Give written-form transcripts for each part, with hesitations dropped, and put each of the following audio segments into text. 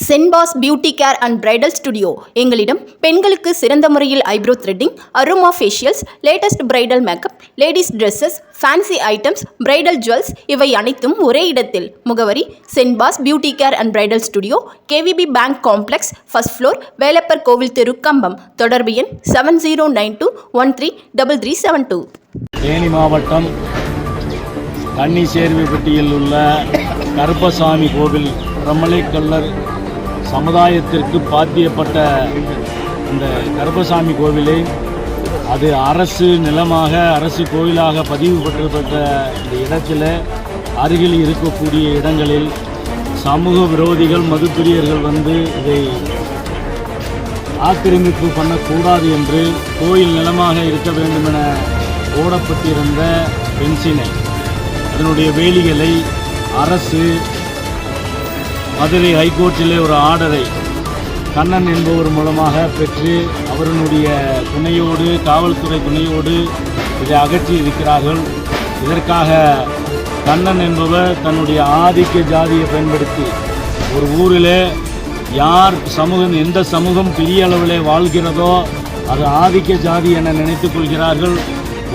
சென்பாஸ் beauty care and bridal studio. எங்களிடம் பெண்களுக்கு சிறந்த முறையில் eyebrow threading, aroma facials, latest bridal makeup, ladies dresses, fancy items, bridal jewels இவை அனைத்தும் ஒரே இடத்தில். முகவரி: சென்பாஸ் beauty care and bridal studio, KVP bank complex, first floor, Velappar கோவில் தெரு, கம்பம். தொடர்பு எண் 7092133372. தேனி மாவட்டம் கன்னிசேர்வைப்பட்டியில் உள்ள கருப்பசாமி கோவில் பிரமலைக்கல்லர் சமுதாயத்திற்கு பாத்தியப்பட்ட இந்த கருப்பசாமி கோவிலை அது அரசு நிலமாக, அரசு கோயிலாக பதிவு பெற்றப்பட்ட இந்த இடத்தில் அருகில் இருக்கக்கூடிய இடங்களில் சமூக விரோதிகள், மதுப்பிரியர்கள் வந்து இதை ஆக்கிரமிப்பு பண்ணக்கூடாது என்று கோயில் நிலமாக இருக்க வேண்டும் என போடப்பட்டிருந்த பென்சினை, அதனுடைய வேலிகளை அரசு மதுரை ஹைகோர்ட்டிலே ஒரு ஆர்டரை கண்ணன் என்பவர் மூலமாக பெற்று அவருடைய துணையோடு, காவல்துறை துணையோடு இதை அகற்றி இருக்கிறார்கள். இதற்காக கண்ணன் என்பவர் தன்னுடைய ஆதிக்க ஜாதியை பயன்படுத்தி ஒரு ஊரிலே யார் சமூகம், எந்த சமூகம் பெரிய அளவில் வாழ்கிறதோ அது ஆதிக்க ஜாதி என நினைத்து கொள்கிறார்கள்.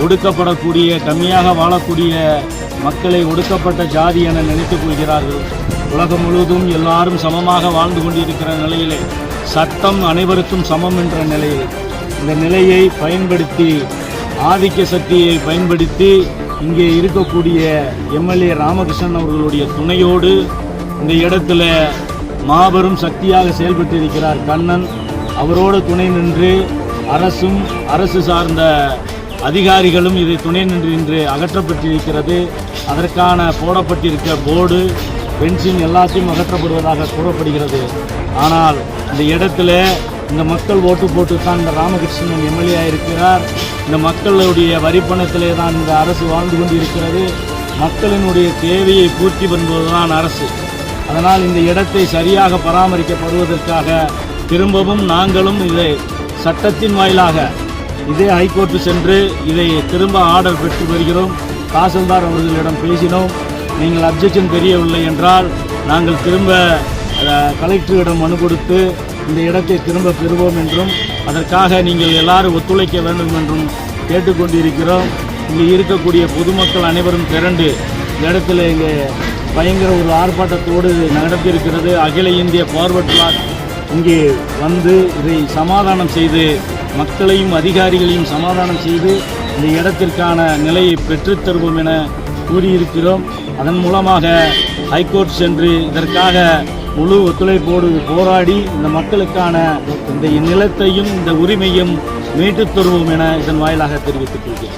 ஒடுக்கப்படக்கூடிய, கம்மியாக வாழக்கூடிய மக்களை ஒடுக்கப்பட்ட ஜாதி என நினைத்துக் கொள்கிறார்கள். உலகம் முழுவதும் எல்லாரும் சமமாக வாழ்ந்து கொண்டிருக்கிற நிலையிலே, சட்டம் அனைவருக்கும் சமம் என்ற நிலையில், இந்த நிலையை பயன்படுத்தி, ஆதிக்க சக்தியை பயன்படுத்தி இங்கே இருக்கக்கூடிய எம்எல்ஏ ராமகிருஷ்ணன் அவர்களுடைய துணையோடு இந்த இடத்துல மாபெரும் சக்தியாக செயல்பட்டு இருக்கிறார் கண்ணன். அவரோடு துணை நின்று அரசும், அரசு சார்ந்த அதிகாரிகளும் இதை துணை நின்று இன்று அகற்றப்பட்டிருக்கிறது. அதற்கான போடப்பட்டிருக்க போர்டு, பென்சின் எல்லாத்தையும் அகற்றப்படுவதாக கூறப்படுகிறது. ஆனால் இந்த இடத்துல இந்த மக்கள் ஓட்டு போட்டு தான் இந்த ராமகிருஷ்ணன் எம்எல்ஏ இருக்கிறார். இந்த மக்களுடைய வரிப்பணத்திலே தான் இந்த அரசு வாழ்ந்து கொண்டிருக்கிறது. மக்களினுடைய தேவையை பூர்த்தி பண்ணுவதுதான் அரசு. அதனால் இந்த இடத்தை சரியாக பராமரிக்கப்படுவதற்காக திரும்பவும் நாங்களும் இதை சட்டத்தின் வாயிலாக இதே ஹைகோர்ட்டு சென்று இதை திரும்ப ஆர்டர் பெற்று வருகிறோம். தாசில்தார் அவர்களிடம் பேசினோம். நீங்கள் அப்ஜெக்ஷன் தெரியவில்லை என்றால் நாங்கள் திரும்ப கலெக்டரிடம் மனு கொடுத்து இந்த இடத்தை திரும்ப பெறுவோம் என்றும், அதற்காக நீங்கள் எல்லாரும் ஒத்துழைக்க வேண்டும் என்றும் கேட்டுக்கொண்டிருக்கிறோம். இங்கே இருக்கக்கூடிய பொதுமக்கள் அனைவரும் திரண்டு இந்த இடத்துல இங்கே பயங்கர ஒரு ஆர்ப்பாட்டத்தோடு நடத்தியிருக்கிறது. அகில இந்திய ஃபார்வர்ட் பிளாக் இங்கே வந்து இதை சமாதானம் செய்து, மக்களையும் அதிகாரிகளையும் சமாதானம் செய்து இந்த இடத்திற்கான நிலையை பெற்றுத்தருவோம் என கூறியிருக்கிறோம். அதன் மூலமாக ஹைகோர்ட் சென்று இதற்காக முழு ஒத்துழைப்போடு போராடி இந்த மக்களுக்கான இந்த நிலத்தையும் இந்த உரிமையும் மீட்டுத் தருவோம் என இதன் வாயிலாக தெரிவித்துக் கொள்கிறேன்.